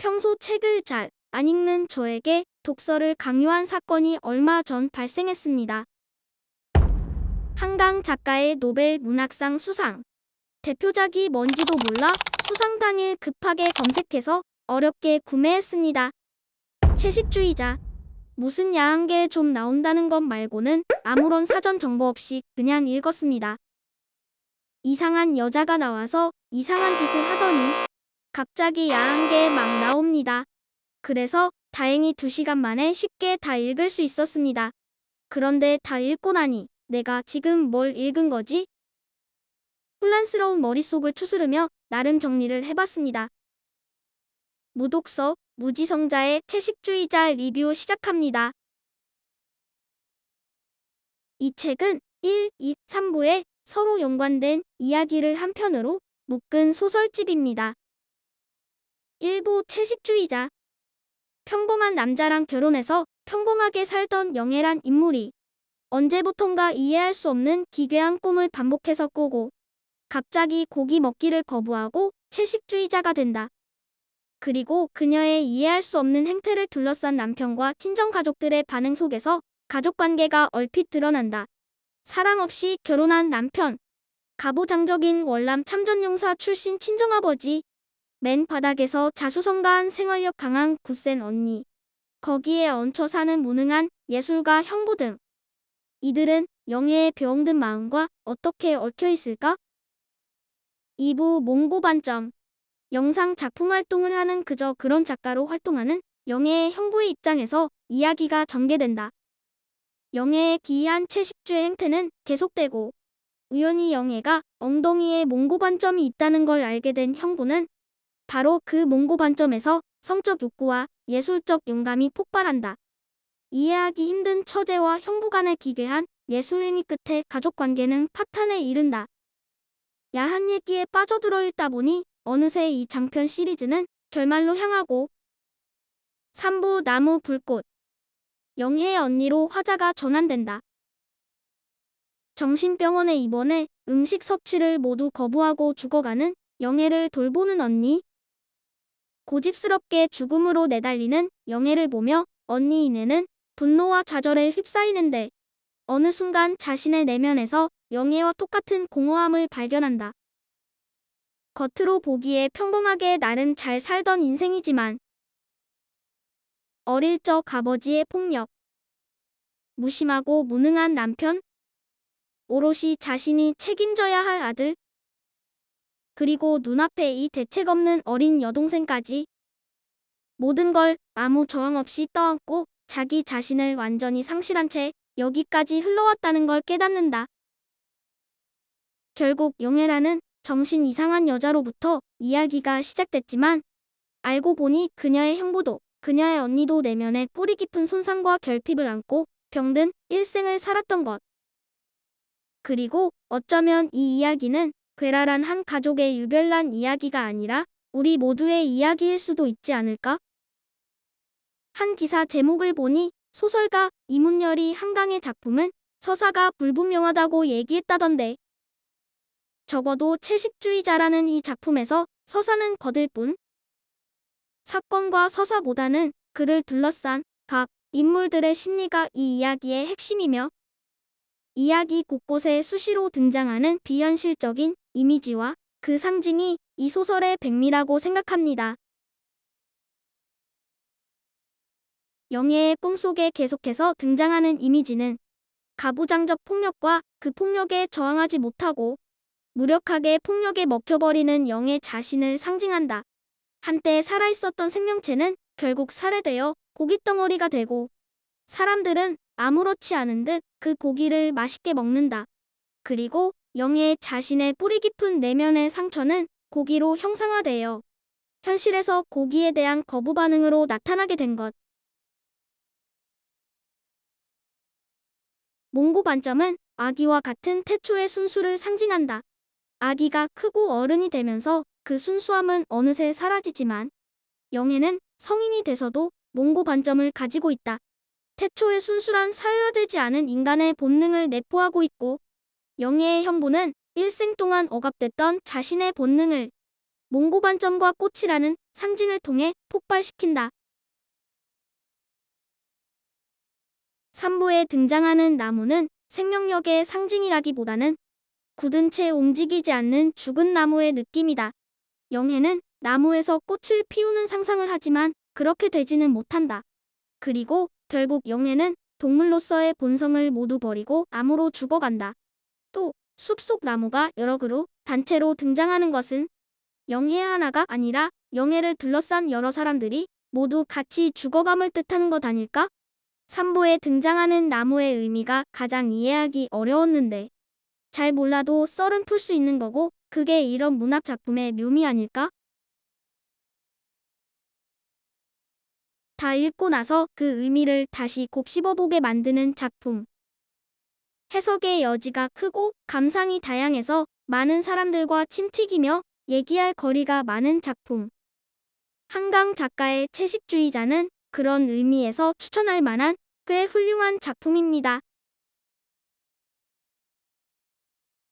평소 책을 잘 안 읽는 저에게 독서를 강요한 사건이 얼마 전 발생했습니다. 한강 작가의 노벨 문학상 수상. 대표작이 뭔지도 몰라 수상 당일 급하게 검색해서 어렵게 구매했습니다. 채식주의자. 무슨 야한 게 좀 나온다는 것 말고는 아무런 사전 정보 없이 그냥 읽었습니다. 이상한 여자가 나와서 이상한 짓을 하더니 갑자기 야한 게 막 나옵니다. 그래서 다행히 2시간 만에 쉽게 다 읽을 수 있었습니다. 그런데 다 읽고 나니 내가 지금 뭘 읽은 거지? 혼란스러운 머릿속을 추스르며 나름 정리를 해봤습니다. 무독서, 무지성자의 채식주의자 리뷰 시작합니다. 이 책은 1, 2, 3부에 서로 연관된 이야기를 한 편으로 묶은 소설집입니다. 1부 채식주의자. 평범한 남자랑 결혼해서 평범하게 살던 영애란 인물이 언제부턴가 이해할 수 없는 기괴한 꿈을 반복해서 꾸고 갑자기 고기 먹기를 거부하고 채식주의자가 된다. 그리고 그녀의 이해할 수 없는 행태를 둘러싼 남편과 친정가족들의 반응 속에서 가족관계가 얼핏 드러난다. 사랑 없이 결혼한 남편, 가부장적인 월남 참전용사 출신 친정아버지, 맨 바닥에서 자수성가한 생활력 강한 굳센 언니, 거기에 얹혀 사는 무능한 예술가 형부 등 이들은 영애의 병든 마음과 어떻게 얽혀 있을까? 2부 몽고 반점. 영상 작품 활동을 하는 그저 그런 작가로 활동하는 영애의 형부의 입장에서 이야기가 전개된다. 영애의 기이한 채식주의 행태는 계속되고 우연히 영애가 엉덩이에 몽고 반점이 있다는 걸 알게 된 형부는 바로 그 몽고 반점에서 성적 욕구와 예술적 영감이 폭발한다. 이해하기 힘든 처제와 형부 간의 기괴한 예술행위 끝에 가족관계는 파탄에 이른다. 야한 얘기에 빠져들어 읽다 보니 어느새 이 장편 시리즈는 결말로 향하고 3부 나무 불꽃. 영애의 언니로 화자가 전환된다. 정신병원에 입원해 음식 섭취를 모두 거부하고 죽어가는 영애를 돌보는 언니. 고집스럽게 죽음으로 내달리는 영애를 보며 언니 이내는 분노와 좌절에 휩싸이는데 어느 순간 자신의 내면에서 영애와 똑같은 공허함을 발견한다. 겉으로 보기에 평범하게 나름 잘 살던 인생이지만 어릴 적 아버지의 폭력, 무심하고 무능한 남편, 오롯이 자신이 책임져야 할 아들, 그리고 눈앞에 이 대책 없는 어린 여동생까지 모든 걸 아무 저항 없이 떠안고 자기 자신을 완전히 상실한 채 여기까지 흘러왔다는 걸 깨닫는다. 결국 영애라는 정신 이상한 여자로부터 이야기가 시작됐지만 알고 보니 그녀의 형부도 그녀의 언니도 내면에 뿌리 깊은 손상과 결핍을 안고 병든 일생을 살았던 것. 그리고 어쩌면 이 이야기는 괴랄한 한 가족의 유별난 이야기가 아니라 우리 모두의 이야기일 수도 있지 않을까? 한 기사 제목을 보니 소설가 이문열이 한강의 작품은 서사가 불분명하다고 얘기했다던데 적어도 채식주의자라는 이 작품에서 서사는 거들 뿐 사건과 서사보다는 그를 둘러싼 각 인물들의 심리가 이 이야기의 핵심이며 이야기 곳곳에 수시로 등장하는 비현실적인 이미지와 그 상징이 이 소설의 백미라고 생각합니다. 영애의 꿈속에 계속해서 등장하는 이미지는 가부장적 폭력과 그 폭력에 저항하지 못하고 무력하게 폭력에 먹혀버리는 영애 자신을 상징한다. 한때 살아있었던 생명체는 결국 살해되어 고깃덩어리가 되고 사람들은 아무렇지 않은 듯 그 고기를 맛있게 먹는다. 그리고 영애 자신의 뿌리 깊은 내면의 상처는 고기로 형상화되어 현실에서 고기에 대한 거부 반응으로 나타나게 된 것. 몽고 반점은 아기와 같은 태초의 순수를 상징한다. 아기가 크고 어른이 되면서 그 순수함은 어느새 사라지지만 영애는 성인이 돼서도 몽고 반점을 가지고 있다. 태초의 순수란 사유화되지 않은 인간의 본능을 내포하고 있고 영애의 형부는 일생 동안 억압됐던 자신의 본능을 몽고반점과 꽃이라는 상징을 통해 폭발시킨다. 3부에 등장하는 나무는 생명력의 상징이라기보다는 굳은 채 움직이지 않는 죽은 나무의 느낌이다. 영해는 나무에서 꽃을 피우는 상상을 하지만 그렇게 되지는 못한다. 그리고 결국 영해는 동물로서의 본성을 모두 버리고 나무로 죽어간다. 또 숲속 나무가 여러 그루 단체로 등장하는 것은 영해 하나가 아니라 영해를 둘러싼 여러 사람들이 모두 같이 죽어감을 뜻하는 것 아닐까? 3부에 등장하는 나무의 의미가 가장 이해하기 어려웠는데 잘 몰라도 썰은 풀 수 있는 거고 그게 이런 문학 작품의 묘미 아닐까? 다 읽고 나서 그 의미를 다시 곱씹어보게 만드는 작품. 해석의 여지가 크고 감상이 다양해서 많은 사람들과 침튀기며 얘기할 거리가 많은 작품. 한강 작가의 채식주의자는 그런 의미에서 추천할 만한 꽤 훌륭한 작품입니다.